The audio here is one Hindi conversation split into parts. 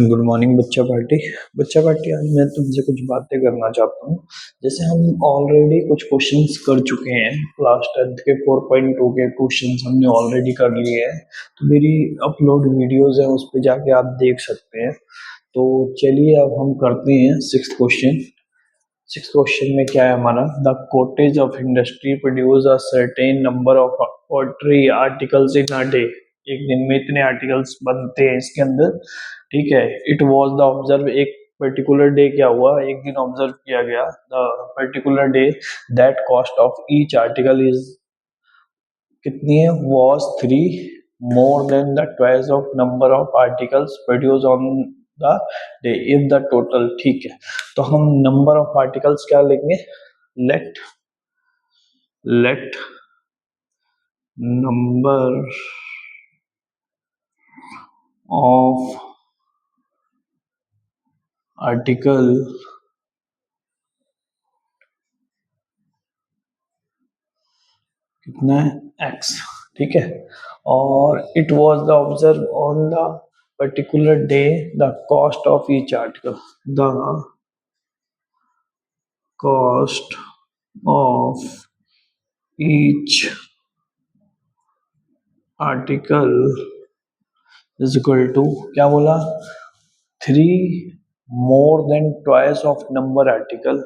गुड मॉर्निंग बच्चा पार्टी। बच्चा पार्टी, आज मैं तुमसे कुछ बातें करना चाहता हूँ। जैसे हम ऑलरेडी कुछ क्वेश्चंस कर चुके हैं, क्लास 10th के 4.2 के क्वेश्चंस हमने ऑलरेडी कर लिए हैं। तो मेरी अपलोड वीडियोस है, उस पर जाके आप देख सकते हैं। तो चलिए अब हम करते हैं सिक्स्थ क्वेश्चन। सिक्स क्वेश्चन में क्या है हमारा, the cottage of industry produce a certain number of pottery articles in a day. एक दिन में इतने आर्टिकल्स बनते हैं इसके अंदर। ठीक है, इट वॉज द ऑब्जर्व, एक पर्टिकुलर डे क्या हुआ, एक दिन ऑब्जर्व किया गया, the particular day that cost of each article is कितनी है, was 3 more then the twice of number of articles produce on the day if the total. ठीक है, तो हम नंबर ऑफ आर्टिकल्स क्या लेंगे, लेट नंबर ऑफ आर्टिकल कितना है, x। ठीक है, और it was the observe on the particular day the cost of each article, the cost of each article is equal to, क्या बोला, 3 more than twice of number article.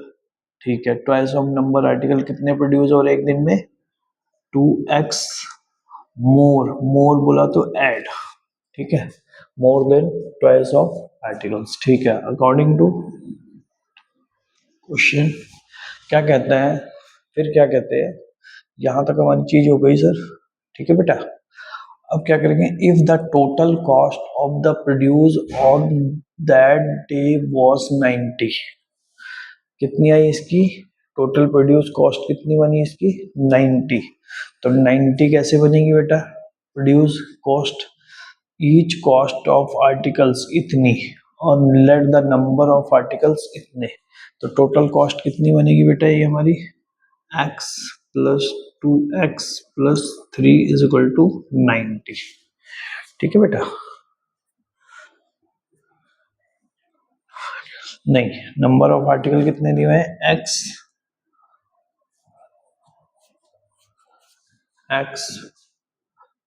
ठीक है, ट्वाइस ऑफ नंबर आर्टिकल कितने प्रोड्यूस हो रहे एक दिन में, 2x मोर, मोर बोला तो ऐड। ठीक है, मोर देन ट्वाइस ऑफ आर्टिकल्स। ठीक है, अकॉर्डिंग टू क्वेश्चन क्या कहता है, फिर क्या कहते हैं, यहां तक हमारी चीज हो गई सर। ठीक है बेटा, अब क्या करेंगे, if the total cost of the produce on that day was 90। कितनी आई इसकी, टोटल प्रोड्यूस कॉस्ट कितनी बनी इसकी, 90। तो 90 कैसे बनेगी बेटा, produce cost, each cost of articles इतनी, और let the number of articles इतने। तो टोटल कॉस्ट कितनी बनेगी बेटा, ये हमारी x plus 2x plus 3 is equal to 90। ठीक है बेटा, नहीं, नंबर ऑफ आर्टिकल कितने दिए हुए हैं, x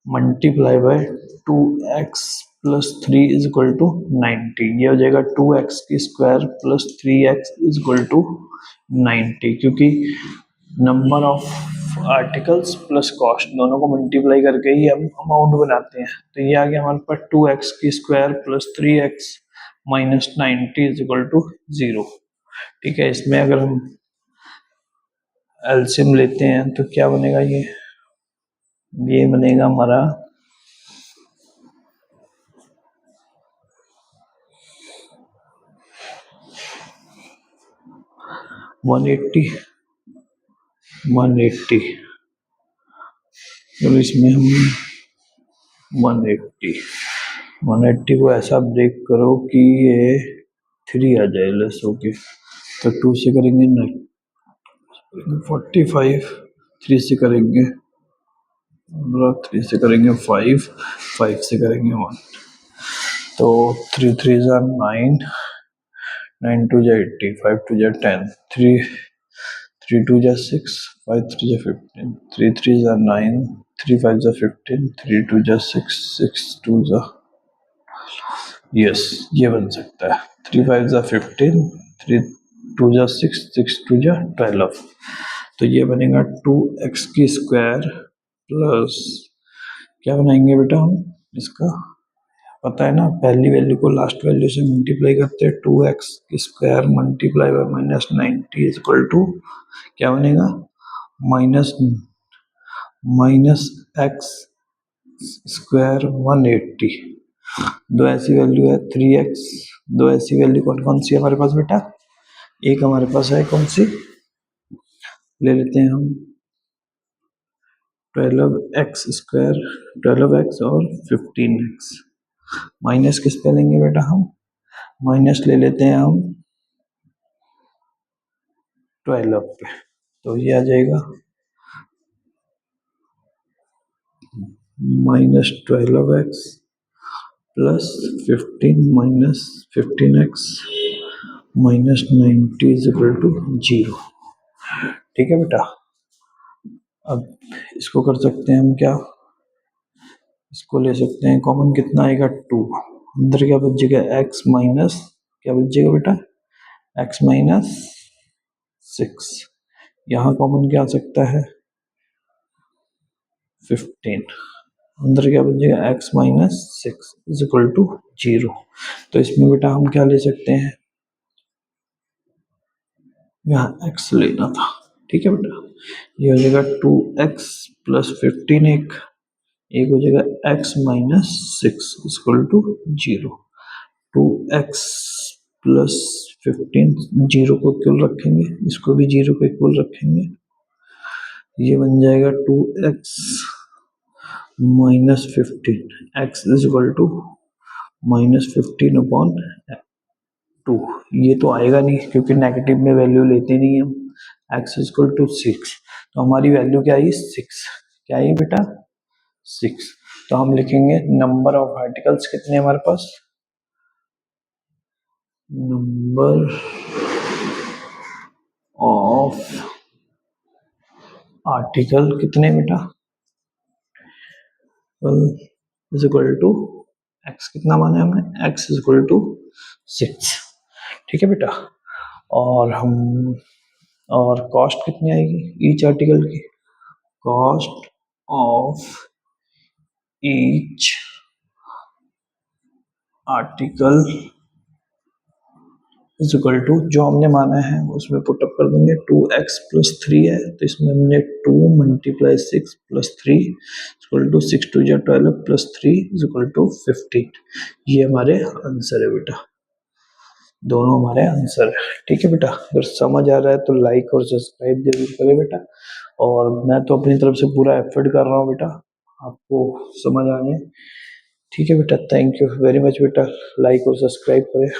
multiply by 2x plus 3 is equal to 90। ये हो जाएगा 2x की square plus 3x is equal to 90, क्योंकि number of articles plus cost दोनों को मल्टीप्लाई करके ही हम अमाउंट बनाते हैं। तो ये आ गया हमारे पास 2x की square plus 3x minus 90 is equal to 0। ठीक है, इसमें अगर हम एलसीएम लेते हैं तो क्या बनेगा, ये बनेगा हमारा 180। तो इसमें हम 180 को ऐसा ब्रेक करो कि ये 3 आ जाए लेस होके। तो 2 से करेंगे 45, 3 से करेंगे 3 से करेंगे 5, 5 से करेंगे 1। तो 3 3 जा 9, 9 2 जा 80, 5 2 जा 10, 3 2 जा 6, 5 3 जा 15, 3 3 जा 9, 3 5 जा 15, 3 2 जा 6, 6 2 जा, यस ये बन सकता है 3 5 जा 15, 3 2 जा 6, 6 2 जा 12। तो ये बनेगा 2x की स्क्वायर प्लस, क्या बनाएंगे बेटा हम इसका, पता है ना, पहली वैल्यू को लास्ट वैल्यू से मल्टीप्लाई करते हैं, 2x की square multiply by minus 90 is equal to क्या बनेगा, माइनस माइनस एक्स स्क्वायर 180। दो ऐसी वैल्यू है 3x, दो ऐसी वैल्यू कौन कौन सी है हमारे पास बेटा, एक हमारे पास है कौन सी, ले लेते हैं हम 12x स्क्वायर, 12x और 15x, माइनस किस पे लेंगे बेटा हम, माइनस ले लेते हैं हम 12 पे। तो ये आ जाएगा -12x plus 15 minus 15x minus 90 is equal to 0। ठीक है बेटा, अब इसको कर सकते हैं हम क्या, इसको ले सकते हैं कॉमन, कितना आएगा 2, अंदर क्या बचेगा x माइनस, क्या बचेगा बेटा x माइनस 6, यहाँ कॉमन क्या आ सकता है 15, अंदर क्या बचेगा x minus 6 is equal to 0। तो इसमें बेटा हम क्या ले सकते हैं, यहाँ x लेना था। ठीक है बेटा, ये हो जाएगा 2x प्लस 15 एक हो जाएगा x minus 6 equal to 0। 2x plus 15 zero को इक्वल रखेंगे, इसको भी जीरो को इक्वल रखेंगे, ये बन जाएगा 2x minus 15, x is equal to minus 15 upon 2। ये तो आएगा नहीं क्योंकि नेगेटिव में वैल्यू लेते नहीं हम, x इज इक्वल टू 6, तो हमारी वैल्यू क्या आई 6, क्या आई बेटा 6। तो हम लिखेंगे नंबर ऑफ आर्टिकल्स कितने हमारे पास, नंबर ऑफ आर्टिकल कितने बेटा इज इक्वल टू एक्स, कितना माना हमने x इज इक्वल टू 6। ठीक है बेटा, और हम, और कॉस्ट कितनी आएगी ईच आर्टिकल की, cost of each article is equal to, जो हमने माना है उसमें पुटअप कर देंगे, 2x प्लस 3 है तो इसमें हमने 2 मल्टीप्लाई 6 प्लस 3 इक्वल टू 6 2 जा 12 प्लस 3 इज इक्वल टू 15। ये हमारे आंसर है बेटा, दोनों हमारे आंसर है। ठीक है बेटा, अगर समझ आ रहा है तो लाइक और सब्सक्राइब जरूर करें बेटा, और मैं तो अपनी तरफ से पूरा एफर्ट कर रहा हूँ बेटा आपको समझ आने। ठीक है बेटा, थैंक यू वेरी मच बेटा, लाइक और सब्सक्राइब करें।